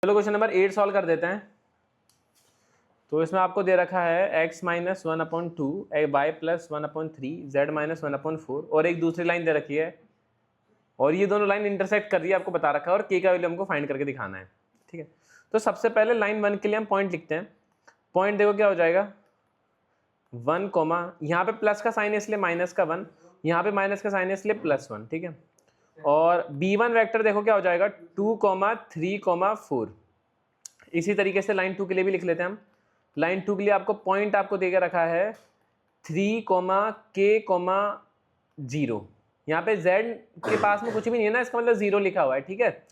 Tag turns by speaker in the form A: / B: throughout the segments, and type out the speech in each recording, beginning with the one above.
A: चलो question number 8 solve कर देते हैं। तो इसमें आपको दे रखा है x minus 1/2 y plus 1/3 z minus 1/4 और एक दूसरी लाइन दे रखी है और ये दोनों लाइन इंटरसेक्ट कर रही है, आपको बता रखा है और k का वैल्यू हमको फाइंड करके दिखाना है। ठीक है, तो सबसे पहले लाइन 1 के लिए हम पॉइंट लिखते हैं। पॉइंट देखो क्या हो जाएगा 1 कोमा, यहाँ पे प्लस का साइन है इसलिए माइनस का 1, यहाँ पे माइनस का साइन है इसलिए +1। ठीक है, और b1 वेक्टर देखो क्या हो जाएगा 2,3,4। इसी तरीके से लाइन 2 के लिए भी लिख लेते हैं हम। लाइन 2 के लिए आपको पॉइंट आपको देकर रखा है 3,K,0। यहाँ पे z के पास में कुछ भी नहीं है ना, इसका मतलब 0 लिखा हुआ है। ठीक है,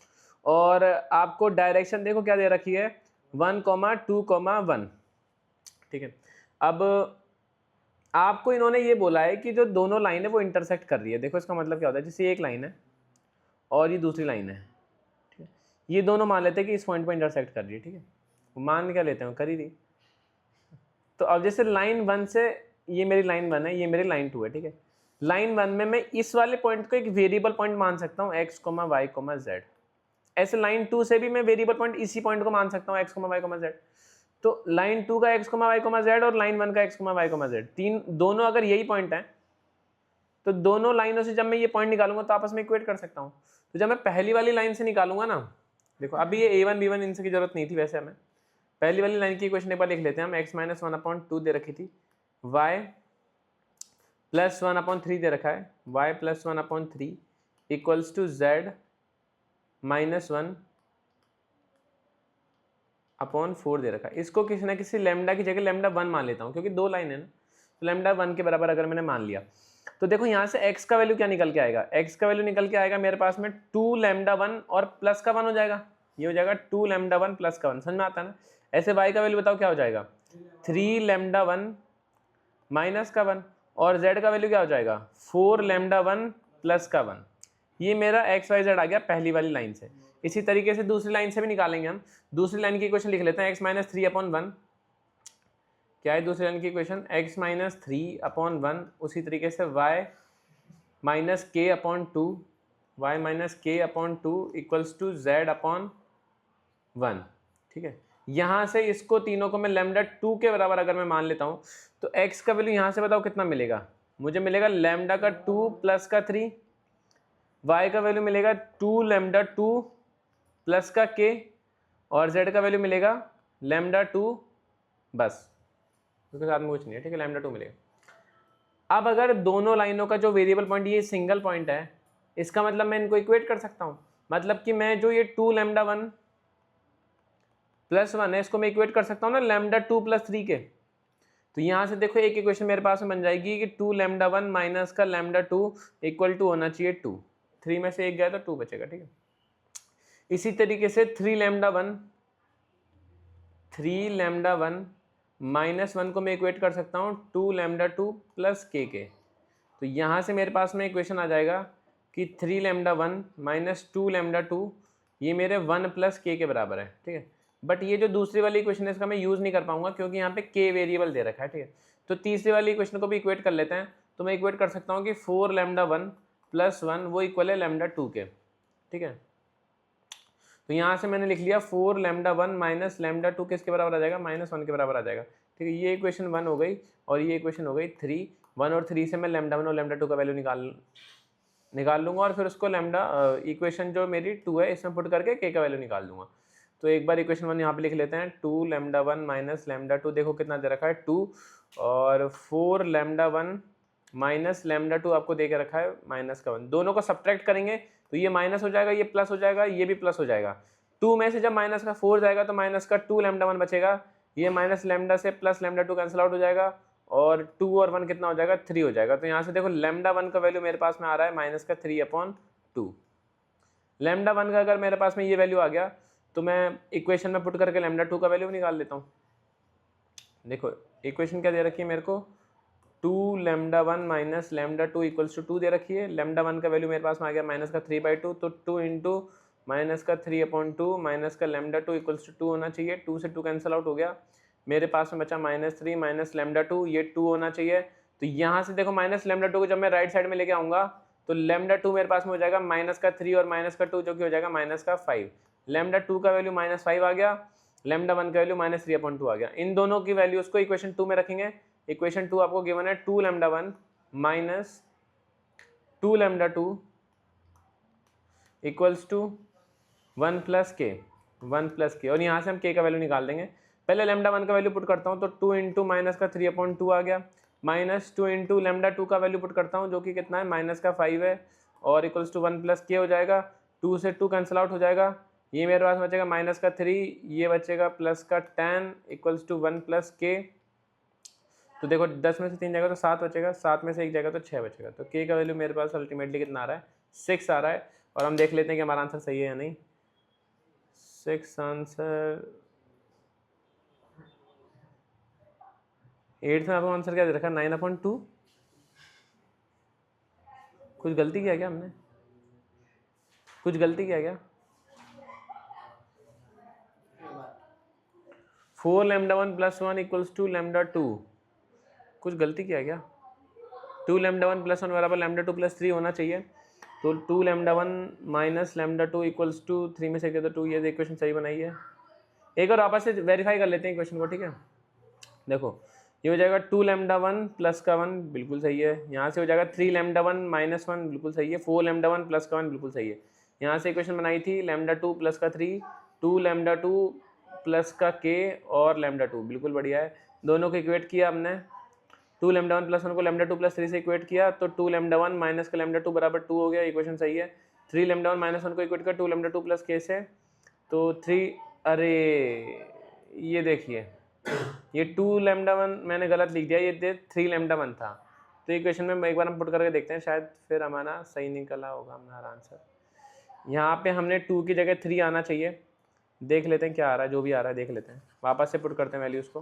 A: और आपको डायरेक्शन देखो क्या दे रखी है 1,2,1। ठीक है, अब आपको इन्होंने ये बोला है कि जो दोनों लाइन है वो इंटरसेक्ट कर रही है। देखो इसका मतलब क्या होता है, जैसे एक लाइन है और ये दूसरी लाइन है। ठीक है, ये दोनों मान लेते हैं कि इस पॉइंट पर इंटरसेक्ट कर रही है। ठीक है, मान क्या लेते हैं, कर ही रही। तो अब जैसे लाइन 1 से ये मेरी लाइन 1 है, ये मेरी लाइन 2 है। ठीक है, लाइन 1 में मैं इस वाले पॉइंट को एक वेरिएबल पॉइंट मान सकता हूँ x, y, z। ऐसे लाइन 2 से भी मैं वेरिएबल पॉइंट इसी पॉइंट को मान सकता हूँ x, y, z। तो लाइन 2 का x, y, z और लाइन 1 का x, y, z, तीन दोनों अगर यही पॉइंट है तो दोनों लाइनों से जब मैं ये पॉइंट निकालूंगा तो आपस में इक्वेट कर सकता हूँ। तो जब मैं पहली वाली लाइन से निकालूंगा ना, देखो अभी ये a1 b1 इनसे की जरूरत नहीं थी, वैसे हमें पहली वाली लाइन की इक्वेशन एक बार लिख लेते हैं हम। x माइनस 1/2 दे रखी थी, y प्लस 1/3 दे रखा है, y plus 1/3 equals to z minus 1/4 दे रखा है। इसको किसी ना किसी लैम्डा की जगह लैम्डा 1 मान लेता हूँ, क्योंकि दो लाइन है ना, तो लैम्डा 1 के बराबर अगर मैंने मान लिया तो देखो यहाँ से x का वैल्यू क्या निकल के आएगा, x का वैल्यू निकल के आएगा मेरे पास में 2λ1 और प्लस का 1 हो जाएगा, ये हो जाएगा 2λ1 प्लस का 1। समझ में आता है ना। ऐसे y का वैल्यू बताओ क्या हो जाएगा 3λ1 माइनस का 1 और z का वैल्यू क्या हो जाएगा 4λ1 प्लस का 1। ये मेरा एक्स वाई जेड आ गया पहली वाली लाइन से। इसी तरीके से दूसरी लाइन से भी निकालेंगे हम। दूसरी लाइन की इक्वेशन लिख लेते हैं x माइनस 3/1। क्या है दूसरी लाइन की इक्वेशन x माइनस 3/1। उसी तरीके से y minus k/2, y minus k/2 equals to z/1। ठीक है, यहाँ से इसको तीनों को मैं लैम्डा 2 के बराबर अगर मैं मान लेता हूँ तो x का वैल्यू यहाँ से बताओ कितना मिलेगा, मुझे मिलेगा लैम्डा का 2 प्लस का 3, y का वैल्यू मिलेगा 2λ2 प्लस का k और z का वैल्यू मिलेगा λ2 बस, उसके साथ में कुछ नहीं है। ठीक है, λ2 मिलेगा। अब अगर दोनों लाइनों का जो वेरिएबल पॉइंट ये सिंगल पॉइंट है, इसका मतलब मैं इनको इक्वेट कर सकता हूँ। मतलब कि मैं जो ये 2λ1 प्लस 1 है इसको मैं इक्वेट कर सकता हूँ ना λ2 प्लस 3 के। तो यहाँ से देखो एक इक्वेशन मेरे पास में बन जाएगी कि 2λ1 माइनस का λ2 इक्वल टू होना चाहिए 2। 3 में से एक गया तो 2 बचेगा। ठीक है, इसी तरीके से 3λ1 माइनस 1 को मैं इक्वेट कर सकता हूँ 2λ2 प्लस के। तो यहाँ से मेरे पास में इक्वेशन आ जाएगा कि 3λ1 माइनस 2λ2 ये मेरे 1 प्लस के बराबर है। ठीक है, बट ये जो दूसरी वाली इक्वेशन है इसका मैं यूज़ नहीं कर पाऊंगा क्योंकि यहाँ पे के वेरिएबल दे रखा है। ठीक है, तो तीसरी वाली इक्वेशन को भी इक्वेट कर लेते हैं। तो मैं इक्वेट कर सकता हूँ कि 4λ1 प्लस 1 वो इक्वल है λ2 के। ठीक है, तो यहाँ से मैंने लिख लिया 4λ1 माइनस λ2 किसके बराबर आ जाएगा -1 के बराबर आ जाएगा। ठीक है, ये इक्वेशन 1 हो गई और ये इक्वेशन हो गई 3। 1 और 3 से मैं λ1 और λ2 का वैल्यू निकाल लूँगा और फिर उसको इक्वेशन जो मेरी 2 है इसमें पुट करके k का वैल्यू निकाल दूंगा। तो एक बार इक्वेशन 1 यहाँ पे लिख लेते हैं 2λ1 माइनस λ2 देखो कितना दे रखा है 2 और 4λ1 माइनस λ2 आपको दे के रखा है -1। दोनों को सब्ट्रैक्ट करेंगे तो ये माइनस हो जाएगा, ये प्लस हो जाएगा, ये भी प्लस हो जाएगा। 2 में से जब माइनस का 4 जाएगा तो माइनस का 2λ1 बचेगा, ये माइनस लैम्डा से प्लस λ2 कैंसिल आउट हो जाएगा और 2 और 1 कितना हो जाएगा 3 हो जाएगा। तो यहाँ से देखो λ1 का वैल्यू मेरे पास में आ रहा है माइनस का 3/2। λ1 का अगर मेरे पास में ये वैल्यू आ गया तो मैं इक्वेशन में पुट करके λ2 का वैल्यू निकाल लेता हूँ। देखो इक्वेशन क्या दे रखी है मेरे को 2λ1 माइनस λ2 इक्वल्स टू 2 दे रखी है। λ1 का वैल्यू मेरे पास में आ गया माइनस का 3/2, तो 2 इंटू माइनस का 3/2 माइनस का λ2 इक्वल्स टू 2 होना चाहिए। 2 से 2 कैंसिल आउट हो गया, मेरे पास में बचा -3 माइनस λ2, ये 2 होना चाहिए। तो यहाँ से देखो माइनस λ2 को जब मैं राइट साइड में लेके आऊँगा तो λ2 मेरे पास में हो जाएगा माइनस का 3 और माइनस का 2 जो कि हो जाएगा माइनस का 5। लैम्डा 2 का वैल्यू -5 आ गया, लैम्डा 1 का वैल्यू -3/2 आ गया। इन दोनों की वैल्यूज को इक्वेशन 2 में रखेंगे। इक्वेशन 2 आपको गिवन है 2 lambda 1 minus 2 lambda 2 equals to 1 plus k, और यहाँ से हम के का वैल्यू निकाल देंगे। पहले लैम्डा 1 का वैल्यू पुट करता हूँ, तो 2 इंटू माइनस का 3/2 आ गया, माइनस 2 इंटू लैम्डा 2 का वैल्यू पुट करता हूँ जो कि कितना है माइनस का 5 है, और इक्वल्स टू 1 प्लस के हो जाएगा। 2 से 2 कैंसिल आउट हो जाएगा, ये मेरे पास बचेगा माइनस का 3, ये बचेगा प्लस का 10 इक्वल्स टू 1 प्लस के। तो देखो 10 में से 3 जाएगा तो 7 बचेगा, 7 में से 1 जाएगा तो 6 बचेगा। तो के का वैल्यू मेरे पास अल्टीमेटली कितना आ रहा है, 6 आ रहा है। और हम देख लेते हैं कि हमारा आंसर सही है या नहीं। 6 आंसर 8 में आपको आंसर क्या दे रखा है 9/2। कुछ गलती किया क्या हमने, कुछ गलती किया क्या? 4 lambda 1 plus 1 equals to lambda 2, कुछ गलती किया क्या? 2 लैम्डा 1 प्लस 1 बराबर लैम्डा 2 प्लस 3 होना चाहिए। तो 2 lambda 1 minus lambda 2 equals to 3 में से तो 2, ये इक्वेशन सही बनाई है। एक और आपस से वेरीफाई कर लेते हैं इक्वेशन को, ठीक है। देखो ये हो जाएगा 2 लैम्डा 1 प्लस का 1 बिल्कुल सही है, यहाँ से हो जाएगा 3 लैम्डा 1 माइनस 1 बिल्कुल सही है, 4 लैम्डा 1 प्लस का 1 बिल्कुल सही है। यहाँ से इक्वेशन बनाई थी लैम्डा 2 प्लस का 3, 2 लैम्डा 2 प्लस का के और लैम्डा 2, बिल्कुल बढ़िया है। दोनों को इक्वेट किया हमने, 2 लैम्डा 1 प्लस 1 को लैम्डा 2 प्लस 3 से इक्वेट किया, तो 2 लैम्डा 1 माइनस का लैम्डा 2 बराबर 2 हो गया, इक्वेशन सही है। 3 लैम्डा 1 माइनस 1 को इक्वेट किया 2 लैम्डा 2 प्लस के से, तो 3, अरे ये देखिए ये 2 लैम्डा 1 मैंने गलत लिख दिया, ये 3 लैम्डा 1 था। तो इक्वेशन में एक बार हम पुट करके देखते हैं, शायद फिर हमारा सही निकला होगा हमारा आंसर। यहाँ पे हमने 2 की जगह 3 आना चाहिए, देख लेते हैं क्या आ रहा है, जो भी आ रहा है देख लेते हैं, वापस से पुट करते हैं वैल्यूज़ को।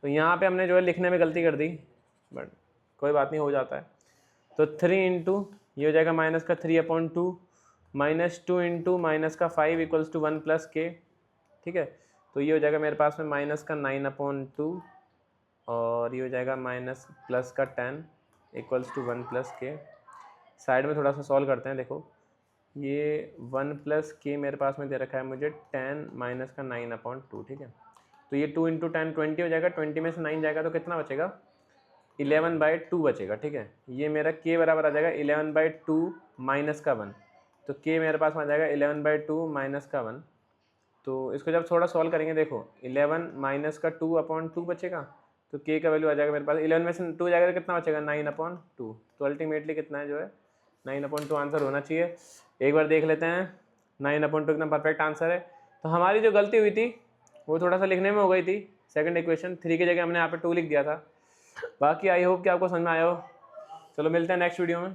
A: तो यहाँ पे हमने जो है लिखने में गलती कर दी, बट कोई बात नहीं, हो जाता है। तो 3 इंटू ये हो जाएगा माइनस का 3/2 माइनस 2 इंटू माइनस का 5 इक्वल्स टू 1 प्लस के, ठीक है। तो ये हो जाएगा मेरे पास में माइनस का 9/2 और ये हो जाएगा माइनस प्लस का 10 इक्वल्स टू 1 प्लस के। साइड में थोड़ा सा सॉल्व करते हैं, देखो ये 1 प्लस के मेरे पास में दे रखा है मुझे 10 माइनस का 9/2, ठीक है। तो ये 2 इंटू 10 20 हो जाएगा, 20 में से 9 जाएगा तो कितना बचेगा 11/2 बचेगा, ठीक है। ये मेरा के बराबर आ जाएगा 11/2 माइनस का 1, तो के मेरे पास में आ जाएगा 11/2 माइनस का 1। तो इसको जब थोड़ा सॉल्व करेंगे, देखो 11 माइनस का 2/2 बचेगा, तो के का वैल्यू आ जाएगा मेरे पास 11 में से 2 जाएगा तो कितना बचेगा 9/2। तो अल्टीमेटली कितना है जो है 9/2 आंसर होना चाहिए। एक बार देख लेते हैं 9/2 एकदम परफेक्ट आंसर है। तो हमारी जो गलती हुई थी वो थोड़ा सा लिखने में हो गई थी, सेकंड इक्वेशन 3 की जगह हमने यहाँ पे 2 लिख दिया था। बाकी आई होप कि आपको समझ में आया हो। चलो मिलते हैं नेक्स्ट वीडियो में।